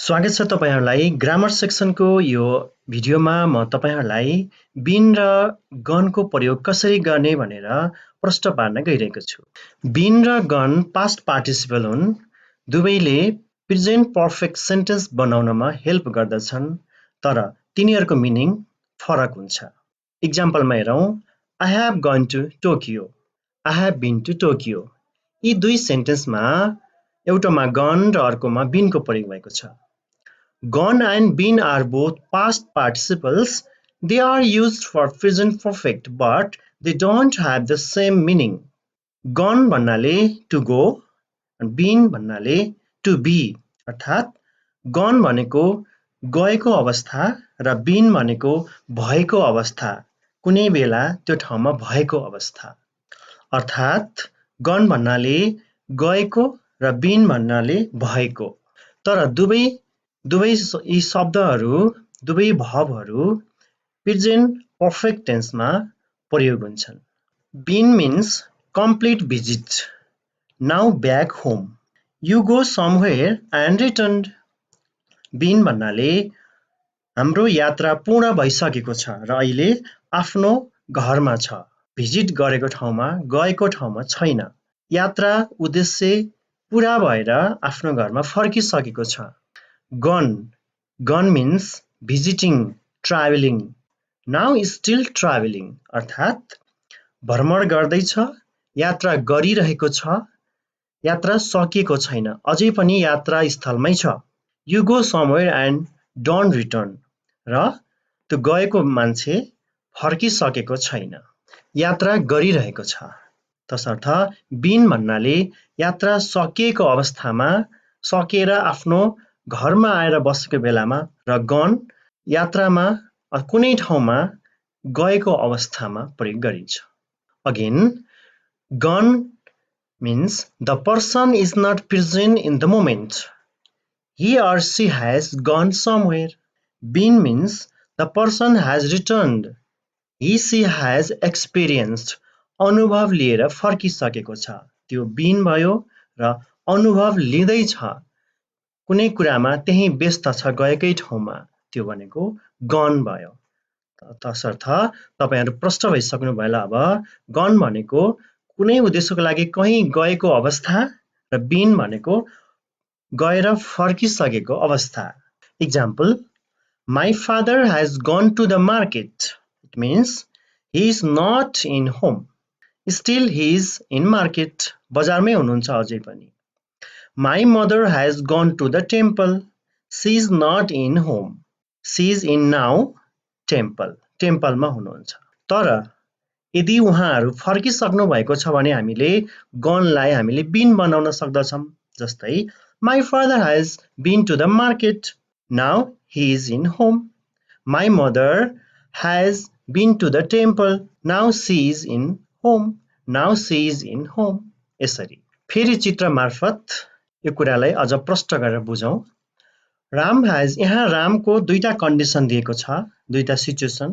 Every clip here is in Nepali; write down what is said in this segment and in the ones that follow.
स्वागत छ तपाईहरुलाई ग्रामर सेक्सनको यो भिडियोमा म तपाईहरुलाई बीन र गनको प्रयोग कसरी गर्ने भनेर प्रश्न पार्न गइरहेको छु। बीन र गन पास्ट पार्टिसिपल हुन्। दुवैले प्रेजेन्ट पर्फेक्ट सेन्टेन्स बनाउनमा हेल्प गर्दछन्, तर तिनीहरूको मिनिङ फरक हुन्छ। एक्जाम्पलमा हेरौं, I have gone to Tokyo, I have been to Tokyo। यी दुई सेन्टेन्समा एउटामा गन र अर्कोमा बीनको प्रयोग भएको छ। Gone and been are both past participles. They are used for present perfect, but they don't have the same meaning. Gone भन्नाले to go, and been भन्नाले to be, अर्थात् gone भनेको गएको अवस्था र been भनेको भएको अवस्था, कुनै बेला त्यो ठाउँमा भएको अवस्था। अर्थात् gone भन्नाले गएको र been भन्नाले भएको, तर दुवै यी शब्दहरू, दुवै भर्बहरू प्रेजेन्ट पर्फेक्ट टेन्समा प्रयोग हुन्छन्। Been means complete visit. Now back home. You go somewhere and returned. Been भन्नाले हाम्रो यात्रा पूर्ण भइसकेको छ र अहिले आफ्नो घरमा छ। भिजिट गरेको ठाउँमा गएको ठाउँमा छैन। यात्रा उद्देश्य पूरा भएर आफ्नो घरमा फर्किसकेको छ। Gone means visiting, traveling. Now is still traveling. अर्थात् भ्रमण गर्दैछ, यात्रा गरिरहेको छ, यात्रा सकिएको छैन, अझै पनि यात्रा स्थलमै छ। You go somewhere and don't return. र त्यो गएको मान्छे फर्किसकेको छैन, यात्रा गरिरहेको छ। तसर्थ been भन्नाले यात्रा सकिएको अवस्थामा, सकेर आफ्नो घरमा आएर बसेको बेलामा, र gone यात्रामा कुनै ठाउँमा गएको अवस्थामा प्रयोग गरिन्छ। Again, gone means the person is not present in the moment. He or she has gone somewhere. Been means the person has returned. He she has experienced. अनुभव लिएर फर्किसकेको छ, त्यो been भयो, र अनुभव लिँदै छ, कुनै कुरामा त्यही व्यस्त छ गएकै ठाउँमा, त्यो भनेको gone भयो। तसर्थ तपाईहरु प्रश्न भइसक्नु भयो होला। अब gone भनेको कुनै उद्देश्यको लागि कहीँ गएको अवस्था र been भनेको गएर फर्किसकेको अवस्था। Example, my father has gone to the market. It means he is not in home. Still he is in market. बजारमै हुनुहुन्छ अझै पनि। My mother has gone to the temple. She is not in home. She is in now temple. Temple मा हुनुहुन्छ। तर यदि उहाँहरू फर्किसक्नु भएको छ भने हामीले gone लाई हामीले been बनाउन सक्दछौं। जस्तै My father has been to the market. Now he is in home. My mother has been to the temple. Now she is in home. Now she is in home. यसरी फेरि चित्र मार्फत यो कुरालाई अझ प्रष्ट गरेर बुझौं। राम has, यहाँ रामको दुईटा कन्डिसन दिएको छ, दुईटा सिचुएसन।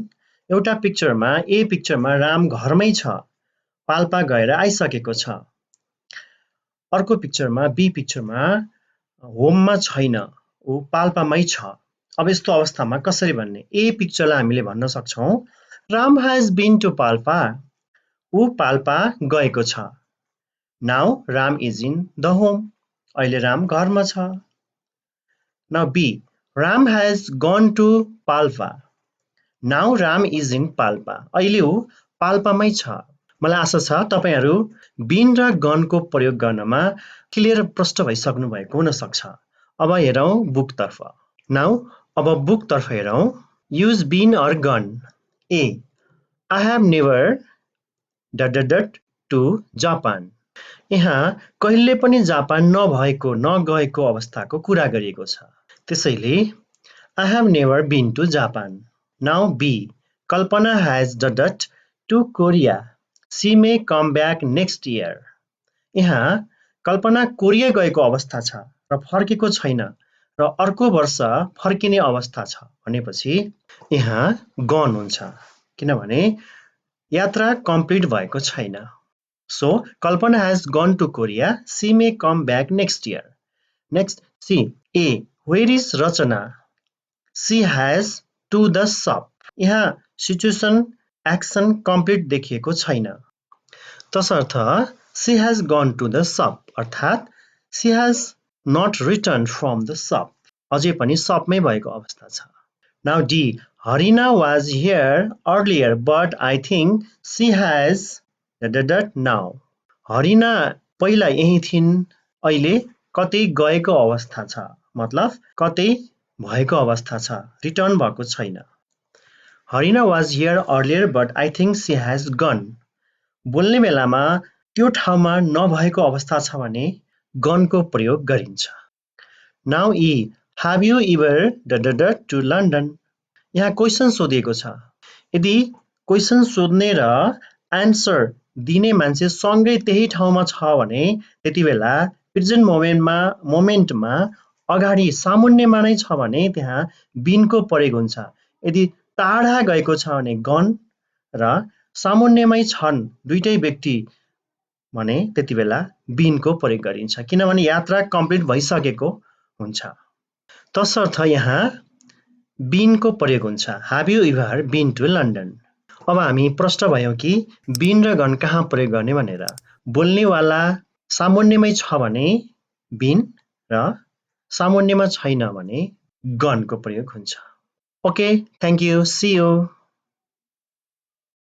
एउटा पिक्चरमा, ए पिक्चरमा राम घरमै छ, पाल्पा गएर आइसकेको छ। अर्को पिक्चरमा, बी पिक्चरमा होममा छैन, उ पाल्पामै छ। अब यस्तो अवस्थामा कसरी भन्ने? ए पिक्चरलाई हामीले भन्न सक्छौं, Ram has been to Palpa, उ पाल्पा गएको छ। Now Ram is in the home. अहिले राम घरमा छ। Now B, Ram has gone to Palpa. Now Ram is in Palpa. अहिले उ पाल्पामै छ। मलाई आशा छ तपाईहरु been र gone को प्रयोग गर्नमा क्लियर प्रष्ट भइसक्नु भएको हुन सक्छ। अब हेरौं बुक तर्फ। Now अब बुक तर्फ हेरौं। Use been or gone. A, I have never ... to Japan. यहाँ कहिले पनि जापान नभएको, नगएको अवस्थाको कुरा गरिएको छ। त्यसैले I have never been to Japan. Now B, Kalpana has ... to Korea. She may come back next year. यहाँ कल्पना कोरिया गएको अवस्था छ र फर्केको छैन र अर्को वर्ष फर्किने अवस्था छ भनेपछि यहाँ gone हुन्छ, किनभने यात्रा कम्प्लिट भएको छैन। So, Kalpana has gone to Korea. She may come back next year. Next, C. A, Where is Rachana? She has to the shop. यहाँ सिचुएसन एक्सन कम्प्लिट देखिएको छैन। तसर्थ she has gone to the shop अर्थात् she has not returned from the shop. अझै पनि शपमै भएको अवस्था छ। Now D. Harina was here earlier but I think she has now. हरिना पहिला यही थिइन् अहिले कतै गएको अवस्था छ मतलब कतै भएको अवस्था छ रिटर्न भएको छैन। Harina was here earlier but I think she has gone. बोल्ने बेलामा त्यो ठाउँमा नभएको अवस्था छ भने gone को प्रयोग गरिन्छ। Now E. Have you ever to London? यहाँ क्वेशन सोधिएको छ। यदि क्वेशन सोध्ने र आन्सर दिने मान्छे सँगै त्यही ठाउँमा छ भने त्यतिबेला प्रेजेन्ट मोमेन्टमा अगाडि सामुन्नेमा नै छ भने त्यहाँ बीन को प्रयोग हुन्छ। यदि टाढा गएको छ भने गन र सामुन्नेमै छन् दुईटै व्यक्ति भने त्यतिबेला बीन को प्रयोग गरिन्छ किनभने यात्रा कम्प्लिट भइसकेको हुन्छ। तसर्थ यहाँ बीन को प्रयोग हुन्छ। Have you ever been to London? अब हामी प्रश्न भयौं कि बीन र गन कहाँ प्रयोग गर्ने भनेर। बोल्नेवाला सामुन्नेमै छ भने बीन र सामुन्नेमा छैन भने गन को प्रयोग हुन्छ। Okay, thank you. See you.